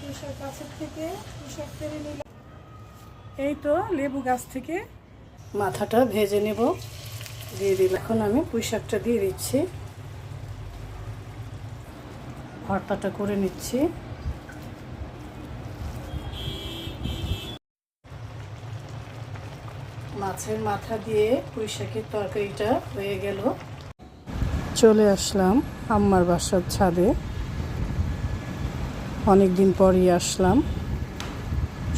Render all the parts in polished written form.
পুঁইশাক গাছের থেকে পুঁইশাক পেরে নিলাম। এই তো লেবু গাছ থেকে মাথাটা ভেজে নেব, দিয়ে দিলাম। এখন আমি পুঁইশাকটা দিয়ে দিচ্ছি, ভর্তাটা করে নিচ্ছি। মাছের মাথা দিয়ে পুঁইশাকের তরকারিটা হয়ে গেল। চলে আসলাম আম্মার বাসার ছাদে, অনেক দিন পরই আসলাম,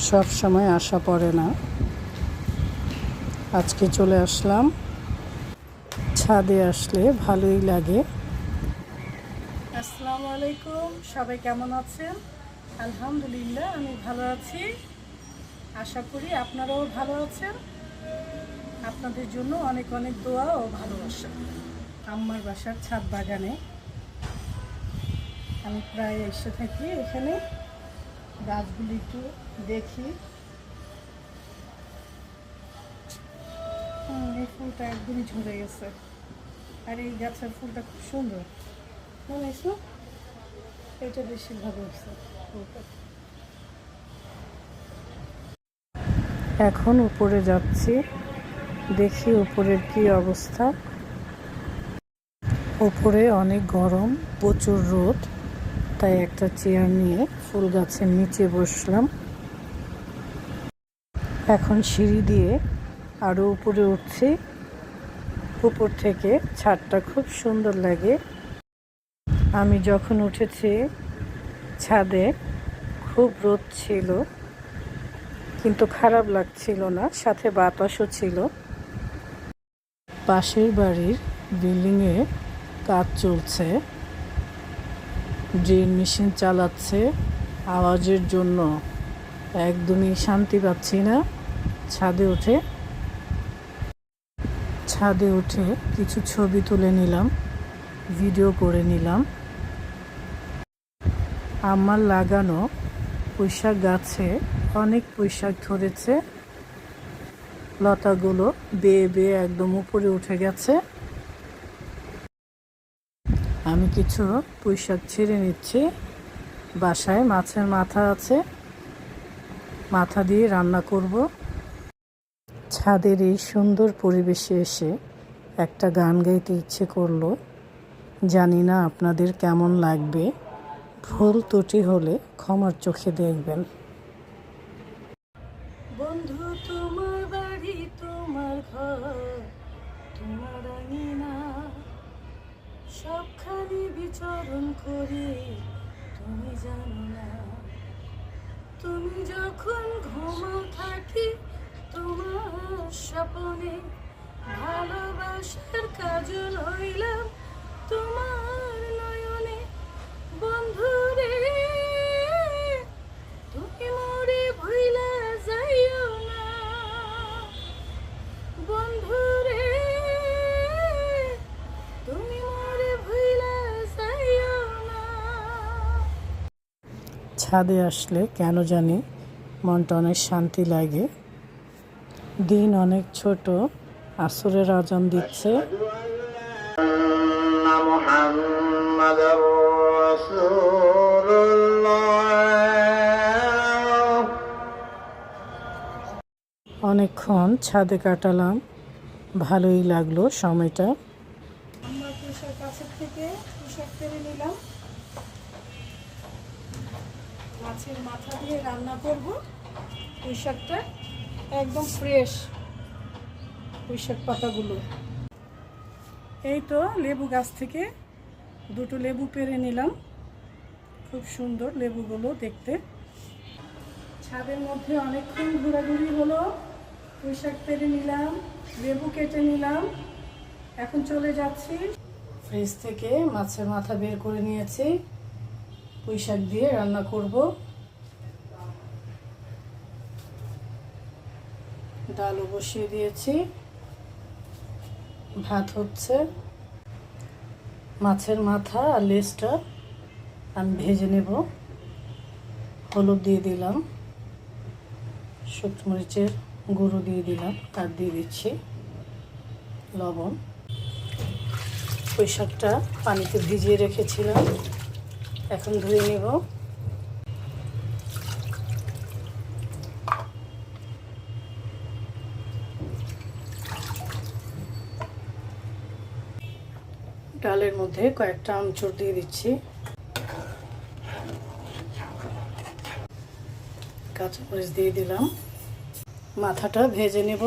সব সময় আসা পড়ে না। আজকে চলে আসলাম। ছাদে আসলে ভালোই লাগে। আসসালামু আলাইকুম, সবাই কেমন আছেন? আলহামদুলিল্লাহ আমি ভালো আছি, আশা করি আপনারাও ভালো আছেন। আপনাদের জন্য অনেক অনেক দোয়া ও ভালোবাসা। আম্মার বাসার ছাদ বাগানে আমি প্রায় এসে থাকি, এখানে গাছগুলি একটু দেখি। এই ফুলটা একদমই ঝরে গেছে, আর এই গাছের ফুলটা খুব সুন্দর। এসো, এটা বেশি ভালো হচ্ছে ফুলটা। এখন উপরে যাচ্ছি, দেখি উপরের কি অবস্থা। উপরে অনেক গরম, প্রচুর রোদ, তাই একটা চেয়ার নিয়ে ফুল গাছের নিচে বসলাম। এখন সিঁড়ি দিয়ে আরও উপরে উঠছি। উপর থেকে ছাদটা খুব সুন্দর লাগে। আমি যখন উঠেছি ছাদে খুব রোদ ছিল, কিন্তু খারাপ লাগছিল না, সাথে বাতাসও ছিল। পাশের বাড়ির বিল্ডিংয়ে কাজ চলছে, ড্রিল মেশিন চালাচ্ছে। আওয়াজের জন্য একদমই শান্তি পাচ্ছি না। ছাদে উঠে কিছু ছবি তুলে নিলাম, ভিডিও করে নিলাম। আমার লাগানো পুঁইশাক গাছে অনেক পুঁইশাক ধরেছে, লতাগুলো বেয়ে বেয়ে একদম উপরে উঠে গেছে। আমি কিছু পুঁইশাক ছিঁড়ে নিচ্ছি। বাসায় মাছের মাথা আছে, মাথা দিয়ে রান্না করব। ছাদের এই সুন্দর পরিবেশে এসে একটা গান গাইতে ইচ্ছে করলো, জানি না আপনাদের কেমন লাগবে। ভুল ত্রুটি হলে ক্ষমার চোখে দেখবেন। বন্ধু তোমার বাড়ি, তোমার ঘর, তোমার আঙিনা, সবখানি বিচরণ করি, তুমি জানো না। তুমি যখন ঘুমাও থাকি তোমার স্বপ্নে, ভালোবাসার কাজল হইলাম তোমার নয়নে। বন্ধু রে তুমি মোরে ভুইলা যাইও না, বন্ধু রে তুমি মোরে ভুইলা যাইও না। ছাদে আসলে কেন জানি মনটা অনেক শান্তি লাগে। দিন অনেক ছোট, আসরের আজান দিচ্ছে। অনেকক্ষণ ছাদে কাটালাম, ভালোই লাগলো সময়টা। আমার পুঁইশাক গাছের থেকে পুঁইশাক পেরে নিলাম, মাছের মাথা দিয়ে রান্না করব। পুঁইশাকটা একদম ফ্রেশ, পুঁইশাক পাতাগুলো। এই তো লেবু গাছ থেকে দুটো লেবু পেরে নিলাম, খুব সুন্দর লেবুগুলো দেখতে। ছাদের মধ্যে অনেকক্ষণ ঘোরাঘুরি হলো, পুঁইশাক পেরে নিলাম, লেবু কেটে নিলাম। এখন চলে যাচ্ছি। ফ্রিজ থেকে মাছের মাথা বের করে নিয়েছি, পুঁইশাক দিয়ে রান্না করব। ডালও বসিয়ে দিয়েছি, ভাত হচ্ছে। মাছের মাথা আর লেজটা আমি ভেজে নেব। হলুদ দিয়ে দিলাম, শুকনো মরিচের গুঁড়ো দিয়ে দিলাম, আর দিয়ে দিচ্ছি লবণ। পুঁইশাকটা পানিতে ভিজিয়ে রেখেছিলাম, এখন ধুয়ে নেব। ডালের মধ্যে কয়েকটা আমচুর দিয়ে দিচ্ছি, কাঁচামরিচ দিয়ে দিলাম, মাথাটা ভেজে নেব,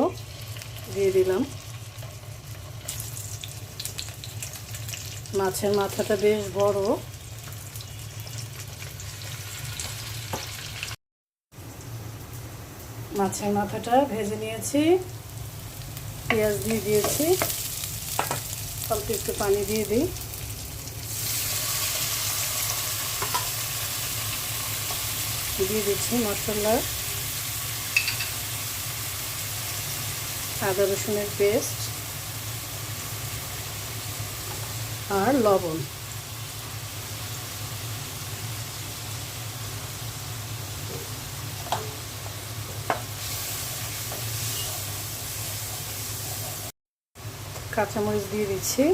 দিয়ে দিলাম। মাছের মাথাটা বেশ বড়, মাছের মাথাটা ভেজে নিয়েছি, পেঁয়াজ দিয়ে দিয়েছি, অল্প একটু পানি দিয়ে দিই, দিয়ে দিচ্ছি মশলা, আদা রসুনের পেস্ট আর লবণ। কাঁচামরিচ দিয়ে দিচ্ছি।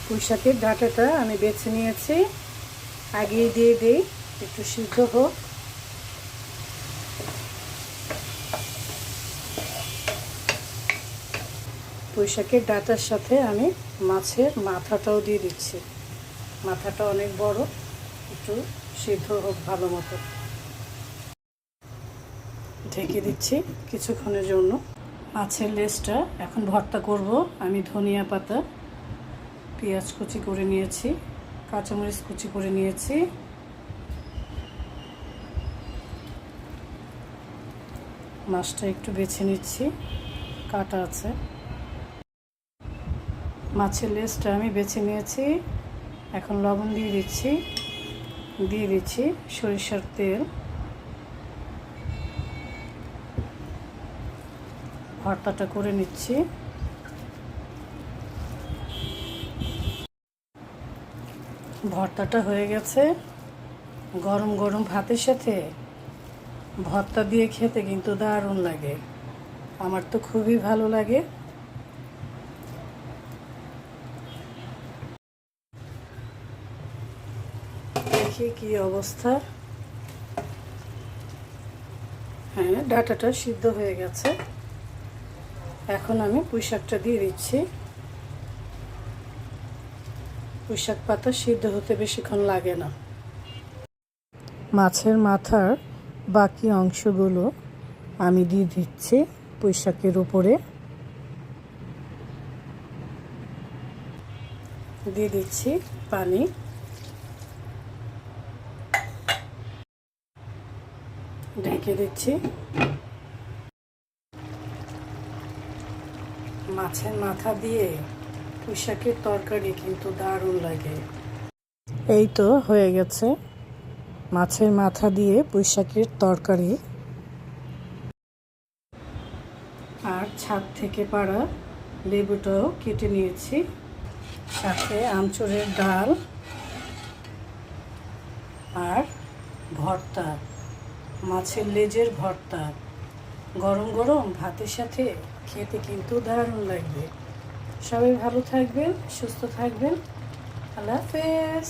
পুঁই শাকের ডাঁটাটা আমি বেছে নিয়েছি, আগিয়ে দিয়ে দিই, একটু সিদ্ধ হোক। পুঁই শাকের ডাঁটার সাথে আমি মাছের মাথাটাও দিয়ে দিচ্ছি। মাথাটা অনেক বড়, একটু সিদ্ধ হোক ভালো মতো। ঢেকে দিচ্ছি কিছুক্ষণের জন্য। মাছের লেজটা এখন ভর্তা করব। আমি ধনিয়া পাতা, পেঁয়াজ কুচি করে নিয়েছি, কাঁচামরিচ কুচি করে নিয়েছি, মাছটা একটু বেছে নিচ্ছি, কাটা আছে। মাছের লেজটা আমি বেছে নিয়েছি, এখন লবণ দিয়ে দিচ্ছি, দিয়ে দিচ্ছি সরিষার তেল। ভর্তাটা করে নিচ্ছি। ভর্তাটা হয়ে গেছে। গরম গরম ভাতের সাথে ভর্তা দিয়ে খেতে কিন্তু দারুণ লাগে, আমার তো খুবই ভালো লাগে। দেখি কি অবস্থা। হ্যাঁ, ডাঁটাটা সিদ্ধ হয়ে গেছে। এখন আমি পুঁই শাকটা দিয়ে দিচ্ছি। পুঁই শাক পাতা সিদ্ধ হতে বেশিক্ষণ লাগে না। মাছের মাথার বাকি অংশগুলো আমি দিয়ে দিচ্ছি পুঁই শাকের উপরে, দিয়ে দিচ্ছি পানি, ঢেকে দিচ্ছি। মাছের মাথা দিয়ে পুঁই শাকের তরকারি কিন্তু দারুণ লাগে। এই তো হয়ে গেছে মাছের মাথা দিয়ে পুঁই শাকের তরকারি। আর ছাদ থেকে পাড়া লেবুটাও কেটে নিয়েছি, সাথে আমচুরের ডাল আর ভর্তা, মাছের লেজের ভর্তা। গরম গরম ভাতের সাথে খেতে কিন্তু দারুণ লাগবে। সবাই ভালো থাকবেন, সুস্থ থাকবেন। আল্লাহ হাফেজ।